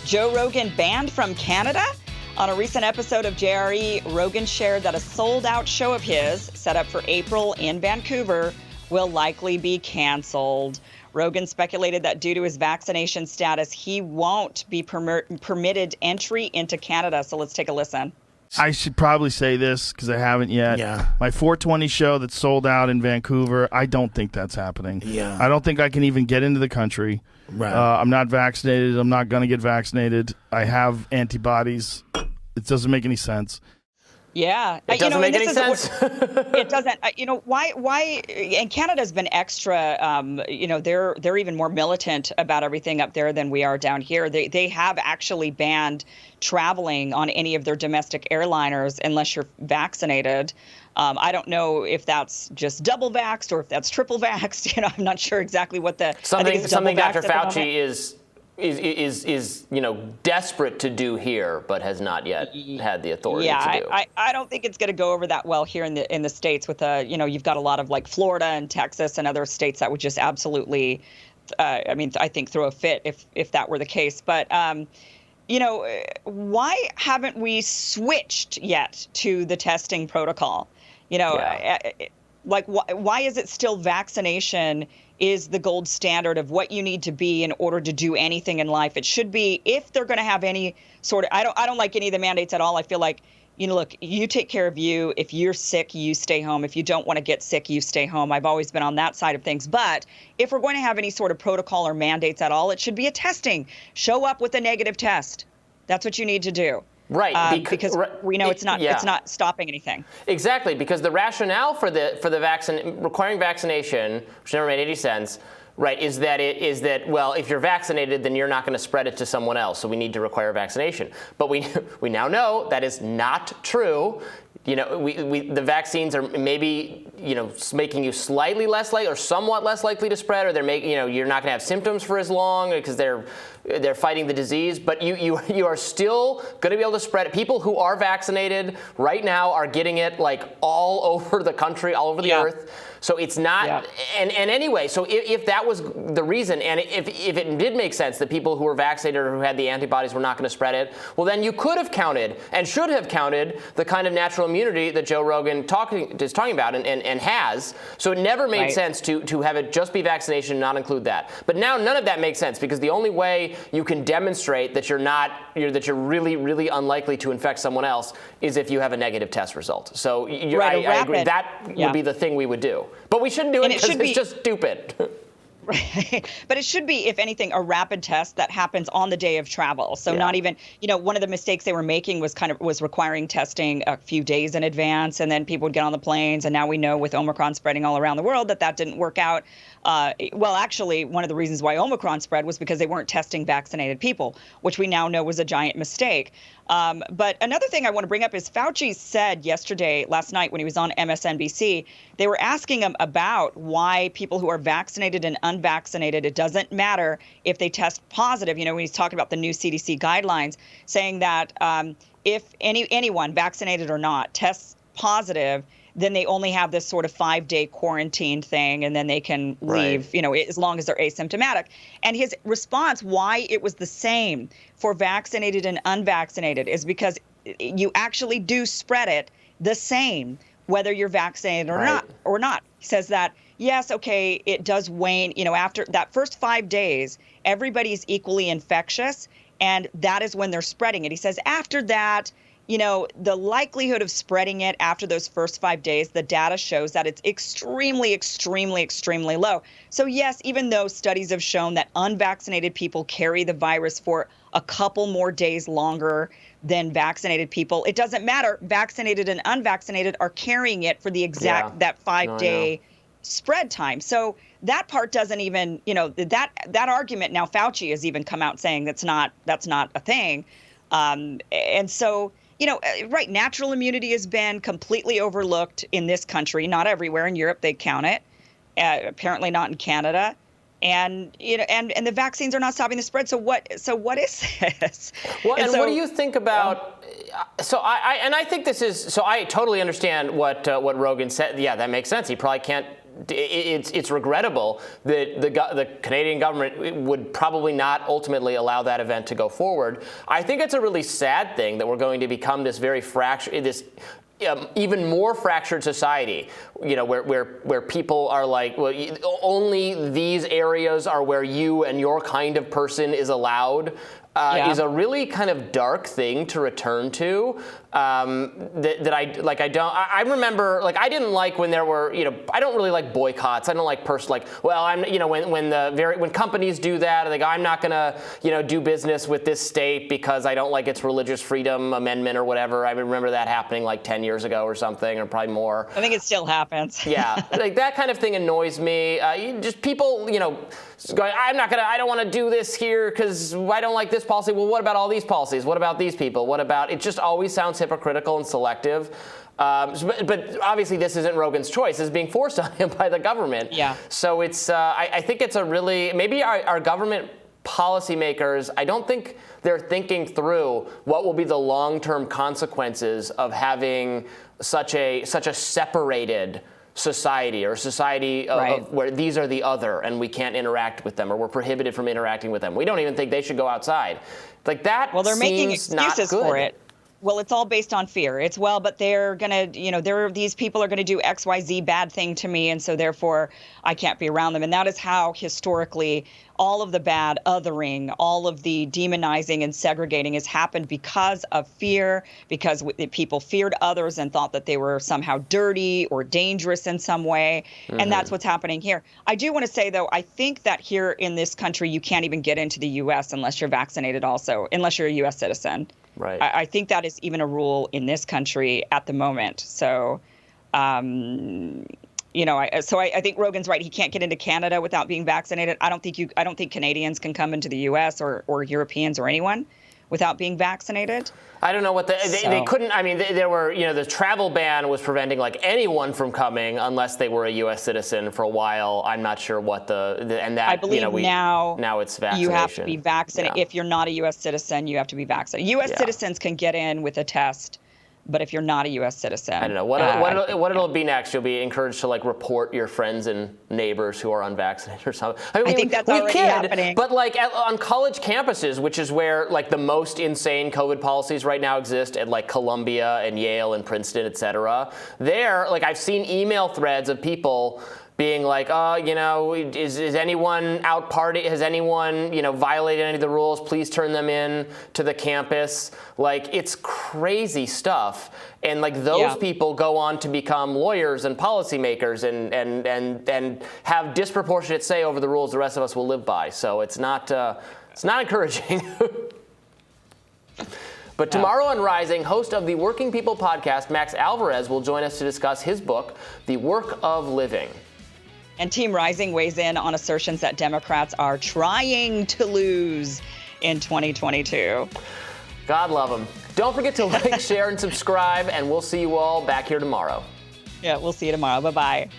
Joe Rogan banned from Canada? On a recent episode of JRE, Rogan shared that a sold-out show of his, set up for April in Vancouver, will likely be canceled. Rogan speculated that due to his vaccination status, he won't be permitted entry into Canada. So let's take a listen. I should probably say this because I haven't yet. Yeah. My 420 show that sold out in Vancouver, I don't think that's happening. Yeah. I don't think I can even get into the country. Right. I'm not vaccinated. I'm not going to get vaccinated. I have antibodies. It doesn't make any sense. Yeah. It doesn't make any sense. It doesn't. Why? And Canada's been extra, they're even more militant about everything up there than we are down here. They have actually banned traveling on any of their domestic airliners unless you're vaccinated. I don't know if that's just double vaxxed or if that's triple vaxxed. I'm not sure exactly what something Dr. Fauci is desperate to do here, but has not yet had the authority to do. I don't think it's going to go over that well here in the States with you've got a lot of like Florida and Texas and other states that would just absolutely, I think throw a fit if that were the case. But, why haven't we switched yet to the testing protocol? Why is it still vaccination is the gold standard of what you need to be in order to do anything in life? It should be, if they're going to have any sort of, I don't like any of the mandates at all. I feel like, look, you take care of you. If you're sick, you stay home. If you don't want to get sick, you stay home. I've always been on that side of things. But if we're going to have any sort of protocol or mandates at all, it should be a testing. Show up with a negative test. That's what you need to do. Right, because we know it's not stopping anything. Exactly, because the rationale for the requiring vaccination, which never made any sense, right, is that if you're vaccinated, then you're not going to spread it to someone else. So we need to require vaccination. But we now know that is not true. The vaccines are maybe, making you slightly less likely or somewhat less likely to spread, or you're not going to have symptoms for as long because they're fighting the disease, but you are still going to be able to spread it. People who are vaccinated right now are getting it like all over the country, all over the earth. So it's not, and anyway, so if that was the reason, and if it did make sense that people who were vaccinated or who had the antibodies were not going to spread it, well then you could have counted and should have counted the kind of natural immunity that Joe Rogan is talking about and has. So it never made sense to have it just be vaccination and not include that. But now none of that makes sense because the only way you can demonstrate that you're really, really unlikely to infect someone else is if you have a negative test result. So I agree. That would be the thing we would do. But we shouldn't do it because it's just stupid. Right. But it should be, if anything, a rapid test that happens on the day of travel. So not even, one of the mistakes they were making was requiring testing a few days in advance, and then people would get on the planes. And now we know with Omicron spreading all around the world that didn't work out. Actually, one of the reasons why Omicron spread was because they weren't testing vaccinated people, which we now know was a giant mistake. But another thing I want to bring up is Fauci said last night when he was on MSNBC, they were asking him about why people who are vaccinated and unvaccinated, it doesn't matter if they test positive. When he's talking about the new CDC guidelines, saying that if anyone, vaccinated or not, tests positive, then they only have this sort of 5-day quarantine thing, and then they can leave, as long as they're asymptomatic. And his response, why it was the same for vaccinated and unvaccinated, is because you actually do spread it the same, whether you're vaccinated or not. He says that, yes, okay, it does wane. After that first 5 days, everybody's equally infectious, and that is when they're spreading it. He says after that, the likelihood of spreading it after those first 5 days, the data shows that it's extremely, extremely, extremely low. So yes, even though studies have shown that unvaccinated people carry the virus for a couple more days longer than vaccinated people, it doesn't matter. Vaccinated and unvaccinated are carrying it for the exact that 5-day spread time. So that part doesn't even, that argument now Fauci has even come out saying that's not a thing. And so, right, natural immunity has been completely overlooked in this country, not everywhere. In Europe, they count it, apparently not in Canada. And, and the vaccines are not stopping the spread. So what is this? Well, and what do you think about, I think this is, so I totally understand what Rogan said. Yeah, that makes sense. He probably can't it's regrettable that the Canadian government would probably not ultimately allow that event to go forward. I think it's a really sad thing that we're going to become this very even more fractured society, where people are like, well, only these areas are where you and your kind of person is allowed. Is a really kind of dark thing to return to. I remember, like, I didn't like when there were, I don't really like boycotts. I don't like when companies do that, they go, I'm not gonna, do business with this state because I don't like its religious freedom amendment or whatever. I remember that happening like 10 years ago or something, or probably more. I think it still happens. Yeah, like that kind of thing annoys me. Just people, going, I don't want to do this here because I don't like this policy. Well, what about all these policies? What about these people? What about, it just always sounds hypocritical and selective. But obviously this isn't Rogan's choice. It's being forced on him by the government. Yeah. So it's, I think it's a really, maybe our government policymakers, I don't think they're thinking through what will be the long-term consequences of having such a separated society, or society of where these are the other and we can't interact with them, or we're prohibited from interacting with them. We don't even think they should go outside. Like that. Well, they're making excuses for it. Well, it's all based on fear. It's, but they're going to, these people are going to do XYZ bad thing to me, and so therefore I can't be around them. And that is how historically all of the bad othering, all of the demonizing and segregating has happened because of fear, because people feared others and thought that they were somehow dirty or dangerous in some way. Mm-hmm. And that's what's happening here. I do want to say, though, I think that here in this country, you can't even get into the U.S. unless you're vaccinated also, unless you're a U.S. citizen. Right. I think that is even a rule in this country at the moment. So, I think Rogan's right. He can't get into Canada without being vaccinated. I don't think Canadians can come into the U.S. or Europeans or anyone without being vaccinated. I don't know what they couldn't. I mean, there were, the travel ban was preventing like anyone from coming unless they were a U.S. citizen for a while. I'm not sure what and that, I believe now it's vaccination. You have to be vaccinated. Yeah. If you're not a U.S. citizen, you have to be vaccinated. U.S. citizens can get in with a test, but if you're not a U.S. citizen, I don't know what it'll be next. You'll be encouraged to like report your friends and neighbors who are unvaccinated or something. I think that's already happening. But like on college campuses, which is where like the most insane COVID policies right now exist, at like Columbia and Yale and Princeton, et cetera. There, like I've seen email threads of people being like, is anyone out party? Has anyone, violated any of the rules? Please turn them in to the campus. Like, it's crazy stuff. And like those people go on to become lawyers and policymakers and have disproportionate say over the rules the rest of us will live by. So it's not encouraging. But tomorrow on Rising, host of the Working People podcast, Max Alvarez, will join us to discuss his book, The Work of Living. And Team Rising weighs in on assertions that Democrats are trying to lose in 2022. God love them. Don't forget to like, share, and subscribe, and we'll see you all back here tomorrow. Yeah, we'll see you tomorrow. Bye-bye.